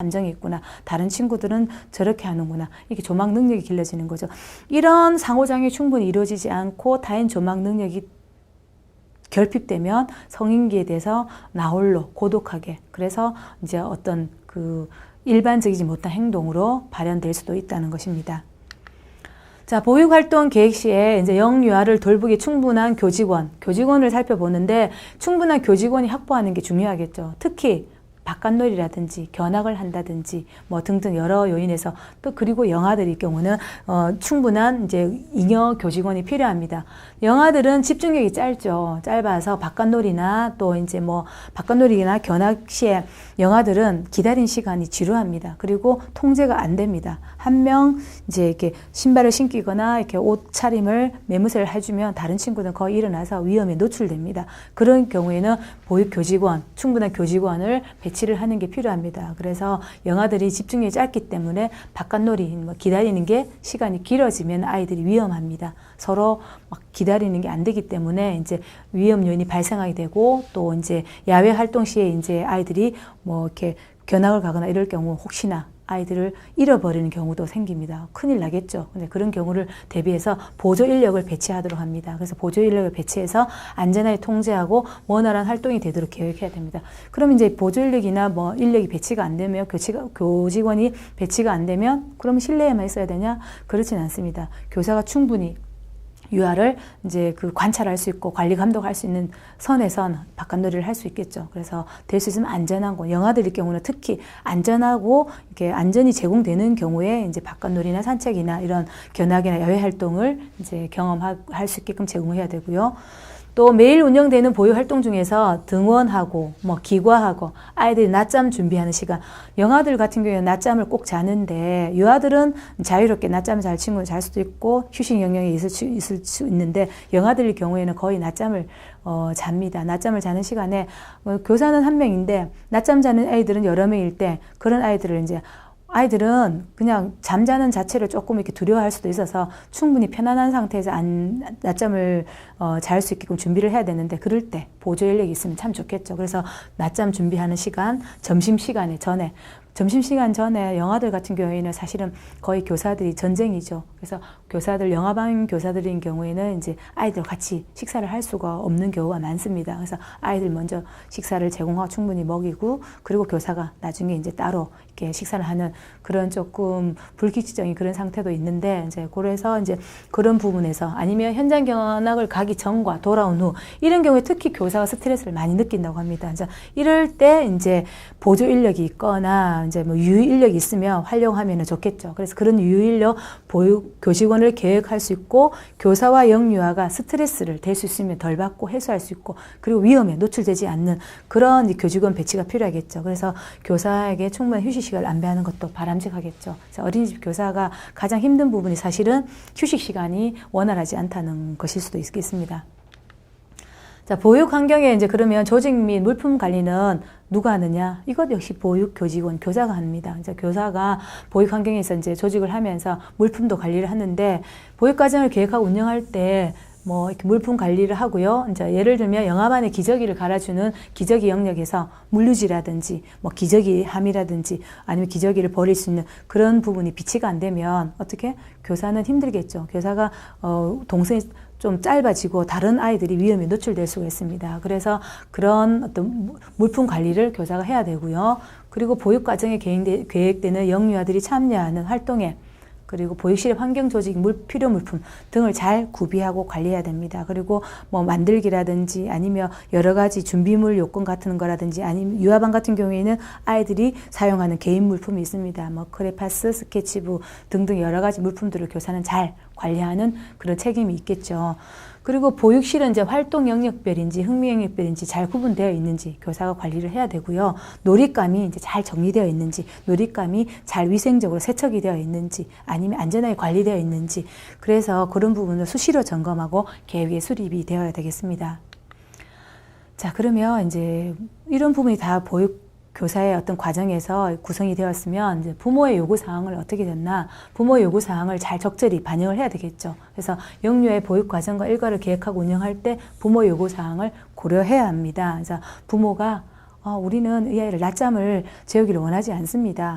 감정이 있구나. 다른 친구들은 저렇게 하는구나. 이게 조막 능력이 길러지는 거죠. 이런 상호작용이 충분히 이루어지지 않고 타인 조막 능력이 결핍되면 성인기에 대해서 나홀로 고독하게, 그래서 이제 어떤 그 일반적이지 못한 행동으로 발현될 수도 있다는 것입니다. 자, 보육활동 계획 시에 이제 영유아를 돌보기 충분한 교직원을 살펴보는데, 충분한 교직원이 확보하는 게 중요하겠죠. 특히 바깥놀이라든지 견학을 한다든지 뭐 등등 여러 요인에서, 또 그리고 영아들일 경우는 충분한 이제 잉여 교직원이 필요합니다. 영아들은 집중력이 짧아서 바깥놀이나 또 이제 뭐 바깥놀이나 견학 시에 영아들은 기다린 시간이 지루합니다. 그리고 통제가 안 됩니다. 한 명 이제 이렇게 신발을 신기거나 이렇게 옷 차림을 매무새를 해주면 다른 친구들은 거의 일어나서 위험에 노출됩니다. 그런 경우에는 충분한 교직원을 배치를 하는 게 필요합니다. 그래서 영아들이 집중력이 짧기 때문에 바깥놀이, 뭐 기다리는 게 시간이 길어지면 아이들이 위험합니다. 서로 막 기다리는 게 안 되기 때문에 이제 위험 요인이 발생하게 되고, 또 이제 야외 활동 시에 이제 아이들이 뭐 이렇게 견학을 가거나 이럴 경우 혹시나 아이들을 잃어버리는 경우도 생깁니다. 큰일 나겠죠. 근데 그런 경우를 대비해서 보조 인력을 배치하도록 합니다. 그래서 보조 인력을 배치해서 안전하게 통제하고 원활한 활동이 되도록 계획해야 됩니다. 그럼 이제 보조 인력이나 뭐 인력이 배치가 안 되면, 교직원이 배치가 안 되면 그러면 실내에만 있어야 되냐? 그렇진 않습니다. 교사가 충분히 유아를 이제 그 관찰할 수 있고 관리 감독할 수 있는 선에선 바깥놀이를 할 수 있겠죠. 그래서 될 수 있으면 안전한 곳, 영아들일 경우는 특히 안전하고 이렇게 안전이 제공되는 경우에 이제 바깥놀이나 산책이나 이런 견학이나 야외 활동을 이제 경험할 수 있게끔 제공해야 되고요. 또 매일 운영되는 보육 활동 중에서 등원하고 뭐 기과하고 아이들이 낮잠 준비하는 시간, 영아들 같은 경우에는 낮잠을 꼭 자는데, 유아들은 자유롭게 낮잠을 잘 친구는 잘 수도 있고 휴식 영역이 있을 수 있는데, 영아들의 경우에는 거의 낮잠을 잡니다. 낮잠을 자는 시간에 교사는 한 명인데 낮잠 자는 아이들은 여러 명일 때, 그런 아이들을 이제 아이들은 그냥 잠자는 자체를 조금 이렇게 두려워할 수도 있어서 충분히 편안한 상태에서 낮잠을 잘 수 있게끔 준비를 해야 되는데, 그럴 때 보조 인력이 있으면 참 좋겠죠. 그래서 낮잠 준비하는 시간, 점심시간 전에 영아들 같은 경우에는 사실은 거의 교사들이 전쟁이죠. 그래서 영아반 교사들인 경우에는 이제 아이들 같이 식사를 할 수가 없는 경우가 많습니다. 그래서 아이들 먼저 식사를 제공하고 충분히 먹이고, 그리고 교사가 나중에 이제 따로 이렇게 식사를 하는 그런 조금 불규칙적인 그런 상태도 있는데, 이제 그래서 이제 그런 부분에서, 아니면 현장 견학을 가기 전과 돌아온 후 이런 경우에 특히 교사가 스트레스를 많이 느낀다고 합니다. 이제 이럴 때 이제 보조 인력이 있거나 이제 뭐 유유 인력이 있으면 활용하면 좋겠죠. 그래서 그런 유유 인력 보육 교직원을 계획할 수 있고, 교사와 영유아가 스트레스를 될 수 있으면 덜 받고 해소할 수 있고, 그리고 위험에 노출되지 않는 그런 교직원 배치가 필요하겠죠. 그래서 교사에게 충분한 휴식 시간을 안배하는 것도 바람직하겠죠. 어린이집 교사가 가장 힘든 부분이 사실은 휴식 시간이 원활하지 않다는 것일 수도 있겠습니다. 자, 보육 환경에 이제 그러면 조직 및 물품 관리는 누가 하느냐? 이것 역시 보육 교직원, 교사가 합니다. 이제 교사가 보육 환경에서 이제 조직을 하면서 물품도 관리를 하는데, 보육 과정을 계획하고 운영할 때 뭐 이렇게 물품 관리를 하고요. 이제 예를 들면 영아반에 기저귀를 갈아주는 기저귀 영역에서 물류지라든지 뭐 기저귀 함이라든지 아니면 기저귀를 버릴 수 있는 그런 부분이 비치가 안 되면 어떻게? 교사는 힘들겠죠. 교사가 동선이 좀 짧아지고 다른 아이들이 위험에 노출될 수가 있습니다. 그래서 그런 어떤 물품 관리를 교사가 해야 되고요. 그리고 보육 과정에 계획되는 영유아들이 참여하는 활동에, 그리고 보육실의 환경 조직, 필요 물품 등을 잘 구비하고 관리해야 됩니다. 그리고 뭐 만들기라든지 아니면 여러 가지 준비물 요건 같은 거라든지, 아니면 유아반 같은 경우에는 아이들이 사용하는 개인 물품이 있습니다. 뭐 크레파스, 스케치북 등등 여러 가지 물품들을 교사는 잘 관리하는 그런 책임이 있겠죠. 그리고 보육실은 이제 활동 영역별인지 흥미 영역별인지 잘 구분되어 있는지 교사가 관리를 해야 되고요. 놀잇감이 이제 잘 정리되어 있는지, 놀잇감이 잘 위생적으로 세척이 되어 있는지, 아니면 안전하게 관리되어 있는지, 그래서 그런 부분을 수시로 점검하고 계획에 수립이 되어야 되겠습니다. 자, 그러면 이제 이런 부분이 다 보육 교사의 어떤 과정에서 구성이 되었으면 이제 부모의 요구사항을 어떻게 됐나, 부모의 요구사항을 잘 적절히 반영을 해야 되겠죠. 그래서 영유아의 보육 과정과 일과를 계획하고 운영할 때 부모의 요구사항을 고려해야 합니다. 그래서 부모가 우리는 이 아이를 낮잠을 재우기를 원하지 않습니다.